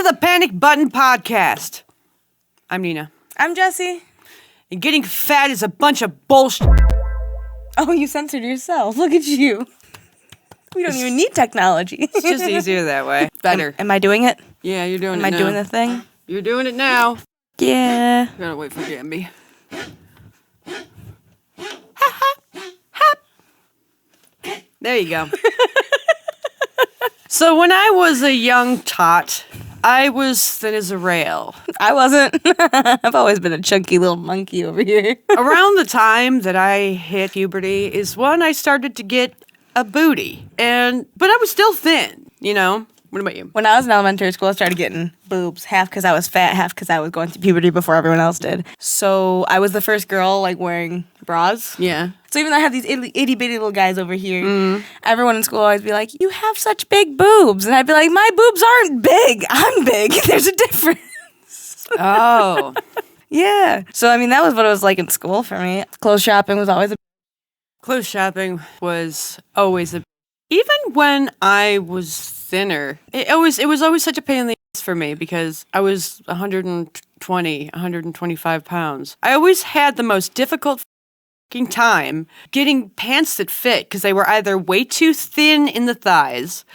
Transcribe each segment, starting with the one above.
the Panic Button Podcast. I'm Nina. I'm Jessi. And getting fat is a bunch of bullshit. Oh, you censored yourself. Look at you. We don't even need technology. It's just easier that way. Better. Am I doing it? Yeah, you're doing it now. Am I doing the thing? You're doing it now. Yeah. Gotta wait for Gamby. There you go. So when I was a young tot, I was thin as a rail. I wasn't. I've always been a chunky little monkey over here. Around the time that I hit puberty is when I started to get a booty. But I was still thin, you know? What about you? When I was in elementary school, I started getting boobs, half because I was fat, half because I was going through puberty before everyone else did. So I was the first girl, wearing bras. Yeah. So even though I had these itty-bitty little guys over here, everyone in school would always be like, you have such big boobs. And I'd be like, my boobs aren't big. I'm big. There's a difference. Oh. Yeah. So, that was what it was like in school for me. Clothes shopping was always Clothes shopping was always even when I was thinner, it was always such a pain in the ass for me because I was 125 pounds. I always had the most difficult time getting pants that fit because they were either way too thin in the thighs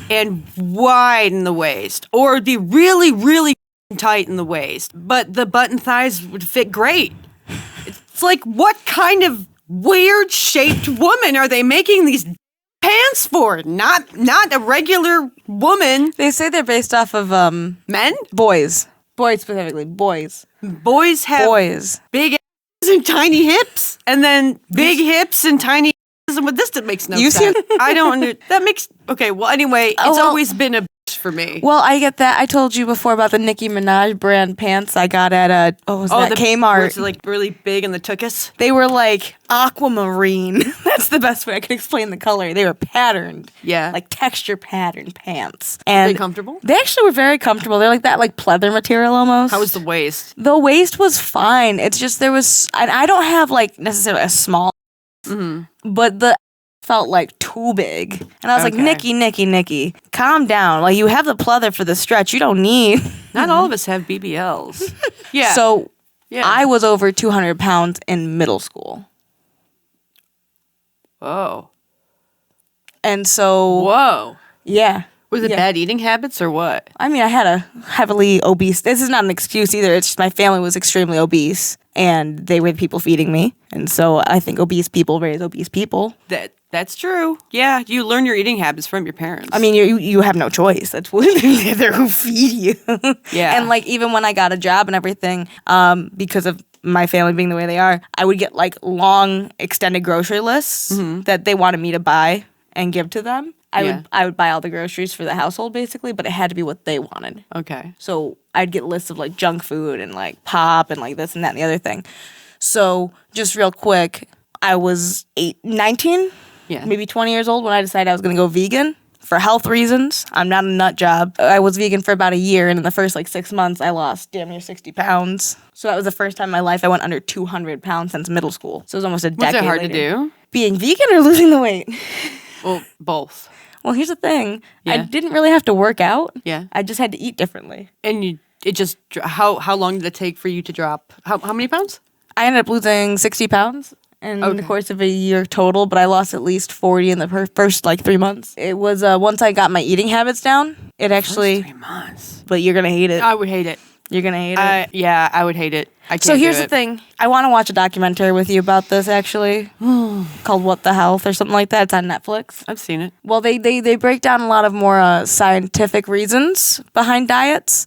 and wide in the waist, or it'd be really, really tight in the waist. But the button thighs would fit great. It's like, what kind of weird shaped woman are they making these pants for? Not a regular woman. They say they're based off of Men? boys. Boys specifically. Boys. Boys have big asses and tiny hips, and then big hips and tiny asses. But this makes no sense. I don't. That makes okay. Well, anyway, it's always been a bitch for me. Well, I get that. I told you before about the Nicki Minaj brand pants I got at Kmart. Was it really big and the tuchus? They were aquamarine. That's the best way I could explain the color. They were patterned. Yeah. Texture patterned pants. And were they comfortable? They actually were very comfortable. They're like that pleather material almost. How was the waist? The waist was fine. It's just and I don't have necessarily a small, but the felt too big. And I was like, Nikki, calm down. You have the pleather for the stretch. You don't need. Not all of us have BBLs. Yeah. So I was over 200 pounds in middle school. Whoa. And so. Whoa. Yeah. Was it bad eating habits or what? I had a heavily obese. This is not an excuse either. It's just my family was extremely obese and they were the people feeding me. And so I think obese people raise obese people. That's true. Yeah, you learn your eating habits from your parents. You have no choice. That's what they're who feed you. Yeah. And even when I got a job and everything, because of my family being the way they are, I would get long extended grocery lists that they wanted me to buy and give to them. I would buy all the groceries for the household basically, but it had to be what they wanted. Okay. So I'd get lists of junk food and pop and this and that and the other thing. So just real quick, I was 19, maybe 20 years old when I decided I was going to go vegan for health reasons. I'm not a nut job. I was vegan for about a year, and in the first 6 months, I lost damn near 60 pounds. So that was the first time in my life I went under 200 pounds since middle school. So it was almost a decade later. Was it hard later. to do? Being vegan or losing the weight? Well, both. Well, here's the thing. Yeah. I didn't really have to work out. Yeah. I just had to eat differently. And how long did it take for you to drop? How many pounds? I ended up losing 60 pounds in the course of a year total, but I lost at least 40 in the first 3 months. It was once I got my eating habits down, it actually... First 3 mons. But you're going to hate it. I would hate it. You're going to hate it? Yeah, I would hate it. I can't So here's the thing. I want to watch a documentary with you about this, actually, called What the Health or something like that. It's on Netflix. I've seen it. Well, they break down a lot of more scientific reasons behind diets,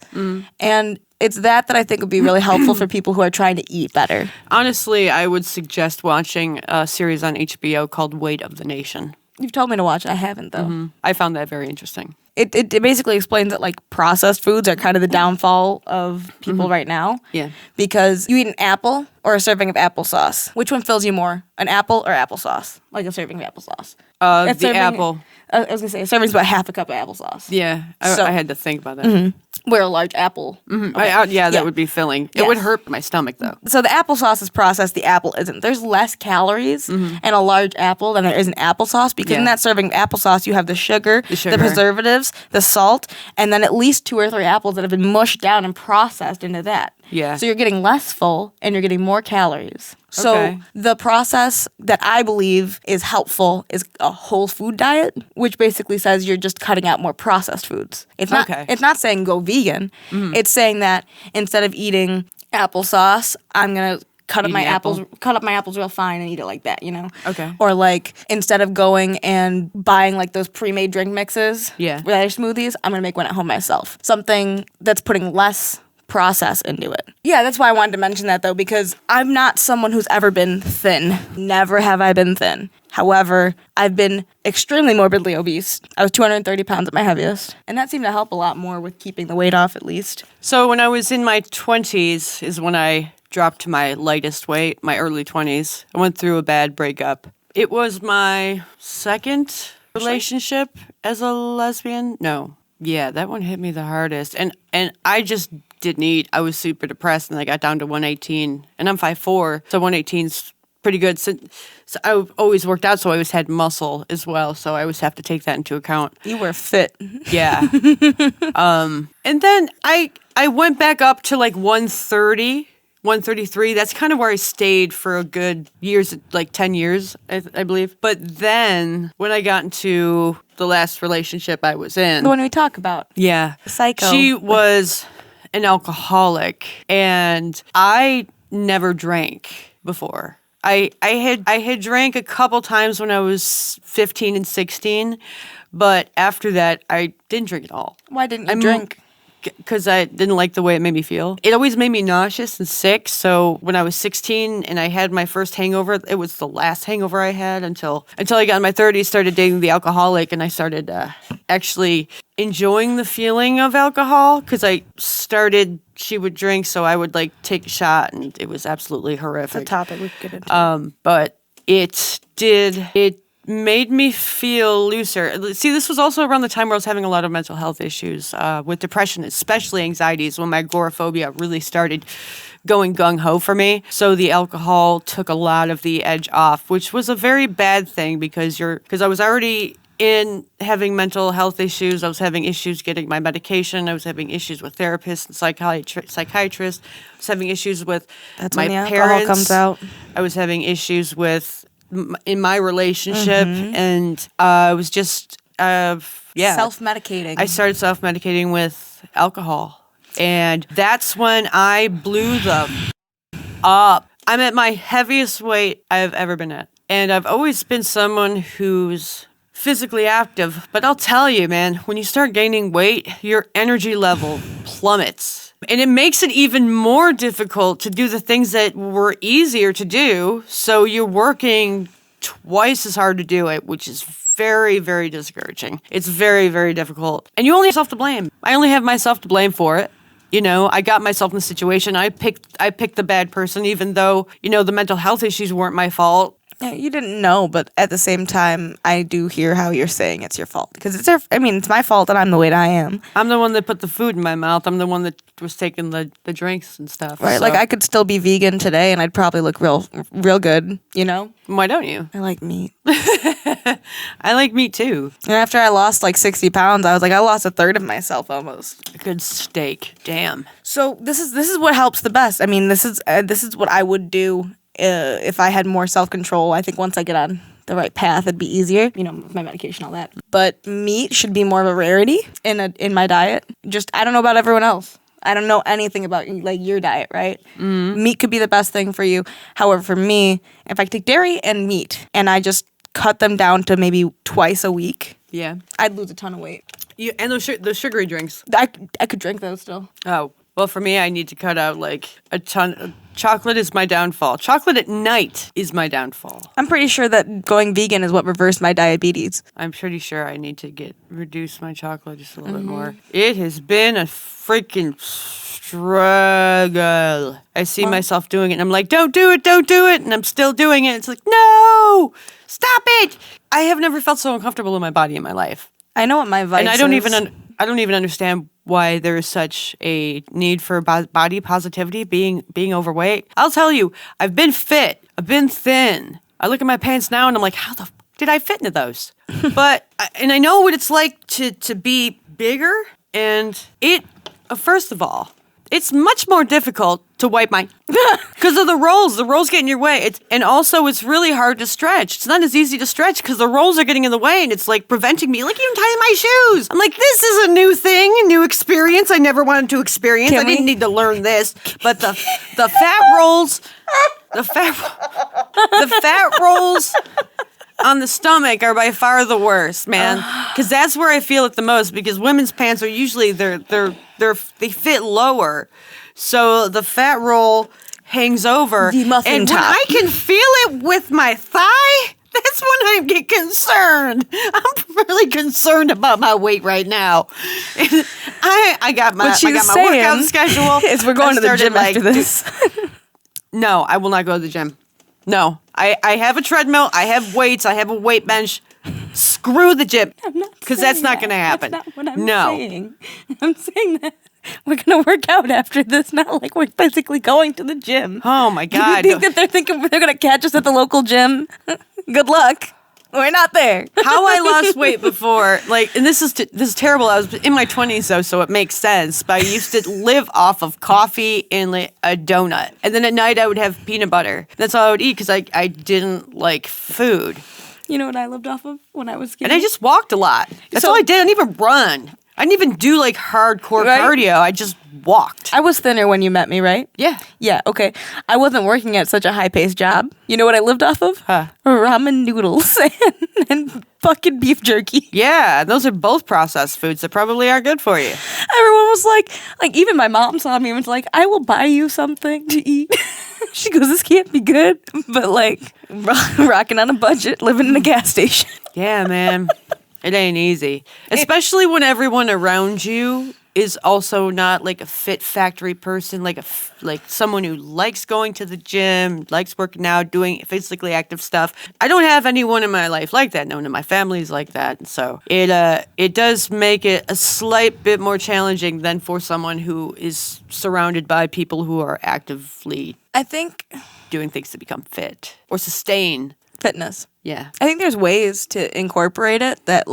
and it's that I think would be really helpful for people who are trying to eat better. Honestly, I would suggest watching a series on HBO called Weight of the Nation. You've told me to watch it. I haven't, though. I found that very interesting. It basically explains that processed foods are kind of the downfall of people right now. Yeah. Because you eat an apple or a serving of applesauce. Which one fills you more? An apple or applesauce? A serving of applesauce. The apple. I was gonna say a serving's about half a cup of applesauce. Yeah, So- I had to think about that. Where a large apple. That would be filling. It would hurt my stomach, though. So the applesauce is processed, the apple isn't. There's less calories in a large apple than there is in applesauce because in that serving of applesauce, you have the sugar, the preservatives, the salt, and then at least 2 or 3 apples that have been mushed down and processed into that. Yeah. So you're getting less full and you're getting more calories. So Okay. the process that I believe is helpful is a whole food diet, which basically says you're just cutting out more processed foods. It's not it's not saying go vegan. It's saying that instead of eating applesauce, I'm going to cut up my apples real fine and eat it like that, you know? Okay. Or like instead of going and buying like those pre-made drink mixes, Yeah. with other smoothies, I'm going to make one at home myself. Something that's putting less process into it. Yeah, that's why I wanted to mention that though, because I'm not someone who's ever been thin. Never have I been thin. However, I've been extremely morbidly obese. I was 230 pounds at my heaviest, and that seemed to help a lot more with keeping the weight off at least. So when I was in my 20s is when I dropped to my lightest weight, my early 20s. I went through a bad breakup. It was my second relationship as a lesbian. No. Yeah, that one hit me the hardest. And I just didn't eat. I was super depressed, and I got down to 118. And I'm 5'4", so 118's pretty good. So I always worked out, so I always had muscle as well. So I always have to take that into account. You were fit. Yeah. And then I went back up to like 130, 133. That's kind of where I stayed for a good years, like 10 years, I believe. But then when I got into the last relationship I was in. The one we talk about. Yeah. Psycho. She was an alcoholic, and I never drank before. I had drank a couple times when I was 15 and 16, but after that, I didn't drink at all. Why didn't you drink? Because I didn't like the way it made me feel. It always made me nauseous and sick. So when I was 16 and I had my first hangover, it was the last hangover I had until I got in my 30s, started dating the alcoholic, and I started actually enjoying the feeling of alcohol because she would drink, so I would like take a shot, and it was absolutely horrific. It's a topic we could get into. But it made me feel looser. See, this was also around the time where I was having a lot of mental health issues with depression, especially anxieties, when my agoraphobia really started going gung-ho for me. So the alcohol took a lot of the edge off, which was a very bad thing because I was already in having mental health issues. I was having issues getting my medication. I was having issues with therapists and psychiatrists. I was having issues with my when the parents. alcohol comes out. I was having issues with in my relationship, and I was just self-medicating. I started self-medicating with alcohol, and that's when I blew up. I'm at my heaviest weight I've ever been at, and I've always been someone who's physically active, but I'll tell you, man, when you start gaining weight, your energy level plummets. And it makes it even more difficult to do the things that were easier to do. So you're working twice as hard to do it, which is very, very discouraging. It's very, very difficult. And you only have yourself to blame. I only have myself to blame for it. You know, I got myself in the situation. I picked the bad person, even though, the mental health issues weren't my fault. Yeah, you didn't know, but at the same time, I do hear how you're saying it's your fault. Because it's my fault that I'm the way that I am. I'm the one that put the food in my mouth. I'm the one that was taking the drinks and stuff. Right, so. Like I could still be vegan today and I'd probably look real good, Why don't you? I like meat. I like meat too. And after I lost like 60 pounds, I was like, I lost a third of myself almost. A good steak. Damn. So this is what helps the best. I mean, this is what I would do if I had more self-control. I think once I get on the right path, it'd be easier, with my medication, all that. But meat should be more of a rarity in my diet. Just, I don't know about everyone else. I don't know anything about like your diet, right? Mm-hmm. Meat could be the best thing for you. However, for me, if I take dairy and meat and I just cut them down to maybe twice a week, yeah, I'd lose a ton of weight. And those sugary drinks. I could drink those still. Oh, well, for me, I need to cut out like a ton. Chocolate is my downfall. Chocolate at night is my downfall. I'm pretty sure that going vegan is what reversed my diabetes. I'm pretty sure I need to reduce my chocolate just a little bit more. It has been a freaking struggle. I see myself doing it, and I'm like, don't do it, and I'm still doing it. It's like, no. no, stop it. I have never felt so uncomfortable in my body in my life. I know what my vice and I don't is. even understand why there is such a need for body positivity, being overweight. I'll tell you, I've been fit. I've been thin. I look at my pants now and I'm like, how the did I fit into those? And I know what it's like to be bigger. And first of all, it's much more difficult to wipe my because of the rolls. The rolls get in your way. And also it's really hard to stretch. It's not as easy to stretch because the rolls are getting in the way and it's like preventing me. Like even tying my shoes. I'm like, this is a new thing, a new experience I never wanted to experience. I didn't need to learn this. But the fat rolls, the fat rolls on the stomach are by far the worst, man. Because that's where I feel it the most. Because women's pants are usually they fit lower, so the fat roll hangs over. The muffin and top. When I can feel it with my thigh, that's when I get concerned. I'm really concerned about my weight right now. I got my workout schedule. Is we're going to the gym after this. No, I will not go to the gym. No, I have a treadmill. I have weights. I have a weight bench. Screw the gym, because that's not going to happen. That's not what I'm saying. I'm saying that we're going to work out after this, not like we're physically going to the gym. Oh my God. Do you think that they're thinking they're going to catch us at the local gym? Good luck. We're not there. How I lost weight before, and this is terrible. I was in my 20s though, so it makes sense. But I used to live off of coffee and a donut, and then at night I would have peanut butter. That's all I would eat because I didn't like food. You know what I lived off of when I was skinny? And I just walked a lot. That's all I did. I didn't even run. I didn't even do hardcore cardio. I just walked. I was thinner when you met me, right? Yeah. Yeah, okay. I wasn't working at such a high-paced job. You know what I lived off of? Huh. Ramen noodles and fucking beef jerky. Yeah, those are both processed foods that probably are good for you. Everyone was like even my mom saw me and was like, I will buy you something to eat. She goes, this can't be good. But rocking on a budget, living in a gas station. Yeah, man. It ain't easy. Especially when everyone around you is also not a fit factory person, like someone who likes going to the gym, likes working out, doing physically active stuff. I don't have anyone in my life like that. No one in my family is like that. So it does make it a slight bit more challenging than for someone who is surrounded by people who are actively, I think, doing things to become fit or sustain fitness. Yeah. I think there's ways to incorporate it that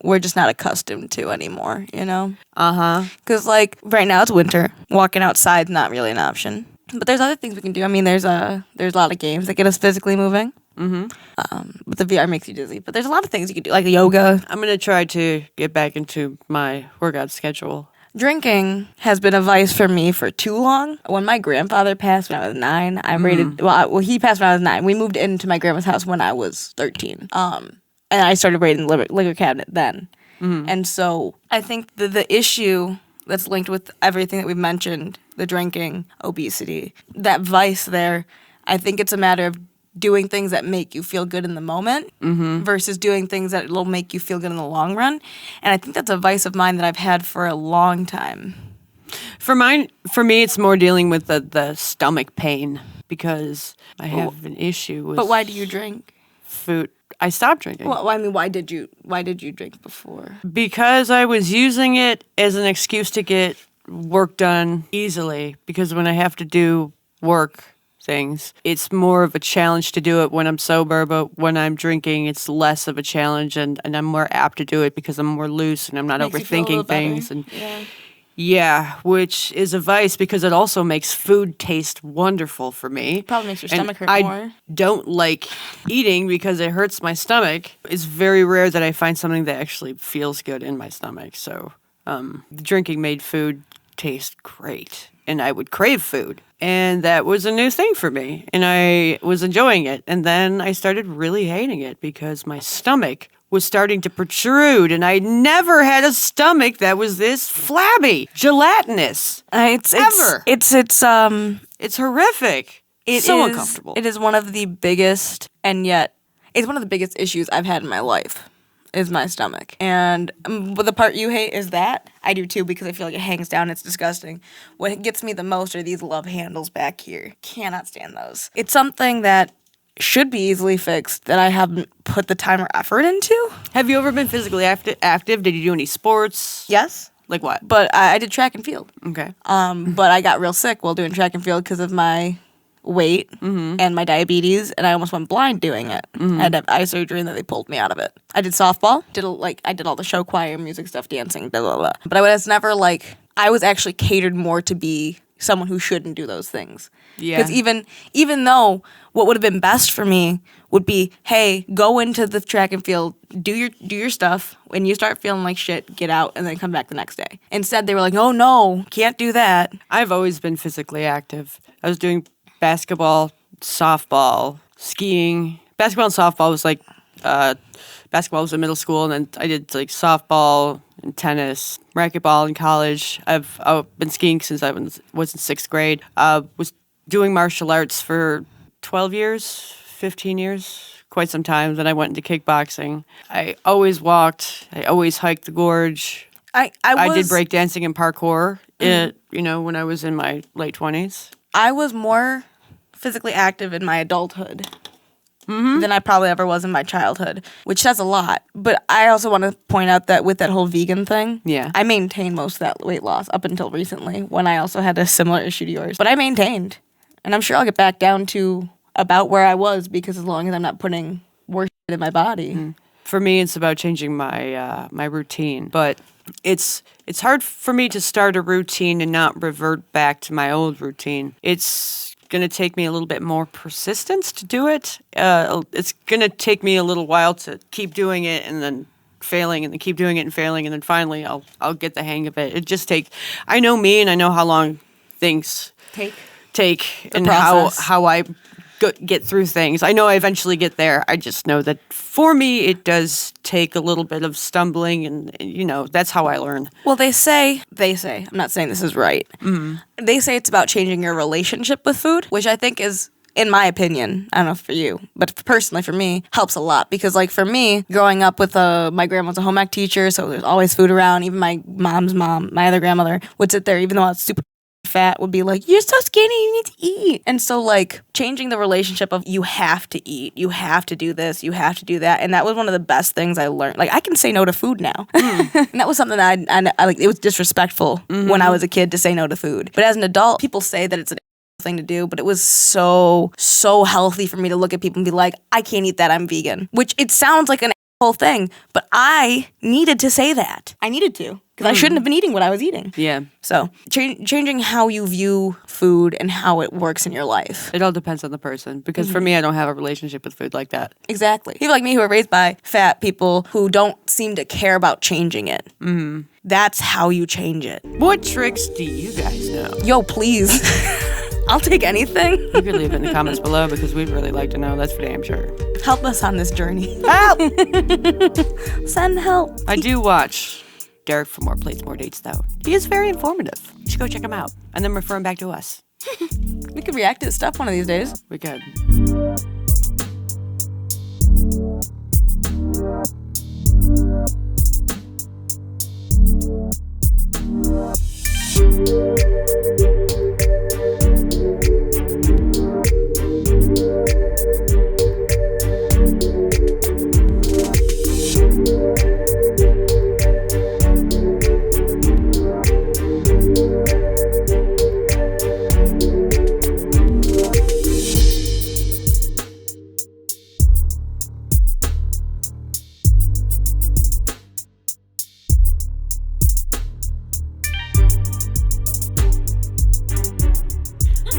we're just not accustomed to anymore, you know? Uh-huh. Because right now it's winter. Walking outside's not really an option. But there's other things we can do. I mean, there's a lot of games that get us physically moving. Mm-hmm. But the VR makes you dizzy. But there's a lot of things you can do, like yoga. I'm going to try to get back into my workout schedule. Drinking has been a vice for me for too long. When my grandfather passed when I was 9, he passed when I was 9. We moved into my grandma's house when I was 13. And I started raiding the liquor cabinet then. Mm-hmm. And so I think the issue that's linked with everything that we've mentioned, the drinking, obesity, that vice there, I think it's a matter of doing things that make you feel good in the moment versus doing things that will make you feel good in the long run. And I think that's a vice of mine that I've had for a long time. For me, it's more dealing with the stomach pain because I have an issue with. But why do you drink? Food. I stopped drinking. Well, I mean, why did you drink before? Because I was using it as an excuse to get work done easily. Because when I have to do work things, it's more of a challenge to do it when I'm sober, but when I'm drinking, it's less of a challenge, and I'm more apt to do it because I'm more loose and I'm not overthinking things. And yeah, which is a vice because it also makes food taste wonderful for me. Probably makes your stomach hurt more. I don't like eating because it hurts my stomach. It's very rare that I find something that actually feels good in my stomach. So drinking made food taste great, and I would crave food. And that was a new thing for me, and I was enjoying it. And then I started really hating it because my stomach was starting to protrude, and I never had a stomach that was this flabby, gelatinous. It's horrific. It's so uncomfortable. It is one of the biggest, and yet it's one of the biggest issues I've had in my life. Is my stomach. And the part you hate is that. I do too because I feel like it hangs down. It's disgusting. What gets me the most are these love handles back here. Cannot stand those. It's something that should be easily fixed that I haven't put the time or effort into. Have you ever been physically active? Did you do any sports? Yes. Like what? But I did track and field. Okay. But I got real sick while doing track and field because of my weight and my diabetes, and I almost went blind doing it. I had to have eye surgery, and then they pulled me out of it. I did softball. I did all the show choir, music stuff, dancing, blah, blah, blah. But I was never I was actually catered more to be someone who shouldn't do those things. Yeah. Because even though what would have been best for me would be, hey, go into the track and field, do your stuff. When you start feeling like shit, get out and then come back the next day. Instead, they were like, oh no, can't do that. I've always been physically active. I was doing basketball, softball, skiing. Basketball and softball was basketball was in middle school, and then I did softball and tennis, racquetball in college. I've been skiing since I was in 6th grade. Was doing martial arts for 12 years, 15 years, quite some time. Then I went into kickboxing. I always walked. I always hiked the gorge. I did breakdancing and parkour. When I was in my late 20s. I was more physically active in my adulthood than I probably ever was in my childhood, which says a lot. But I also want to point out that with that whole vegan thing, I maintained most of that weight loss up until recently, when I also had a similar issue to yours. But I maintained, and I'm sure I'll get back down to about where I was, because as long as I'm not putting worse shit in my body. For me, it's about changing my routine, but it's hard for me to start a routine and not revert back to my old routine. It's going to take me a little bit more persistence to do it. It's going to take me a little while to keep doing it and then failing, and then keep doing it and failing, and then finally I'll get the hang of it. It just takes. I know me, and I know how long things take and how I get through things. I know I eventually get there. I just know that for me, it does take a little bit of stumbling, and that's how I learn. Well, they say, I'm not saying this is right. They say it's about changing your relationship with food, which I think is, in my opinion, I don't know for you, but personally for me, helps a lot. Because for me, growing up with my grandma's a home ec teacher, so there's always food around. Even my mom's mom, my other grandmother, would sit there, even though I was super fat, would be like, you're so skinny, you need to eat. And so changing the relationship of, you have to eat, you have to do this, you have to do that. And that was one of the best things I learned. I can say no to food now. And that was something that I it was disrespectful when I was a kid to say no to food. But as an adult, people say that it's a thing to do, but it was so healthy for me to look at people and be like, I can't eat that, I'm vegan. Which it sounds like an whole thing, but I needed to say that. I needed to. Because I shouldn't have been eating what I was eating. Yeah. So changing how you view food and how it works in your life. It all depends on the person. Because for me, I don't have a relationship with food like that. Exactly. People like me who are raised by fat people who don't seem to care about changing it. That's how you change it. What tricks do you guys know? Yo, please. I'll take anything. You can leave it in the comments below, because we'd really like to know. That's for damn sure. Help us on this journey. Help! Send help. I do watch Derek for More Plates, More Dates, though. He is very informative. You should go check him out and then refer him back to us. We could react to his stuff one of these days. We could.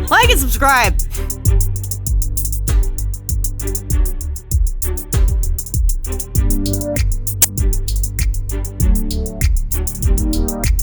Like and subscribe.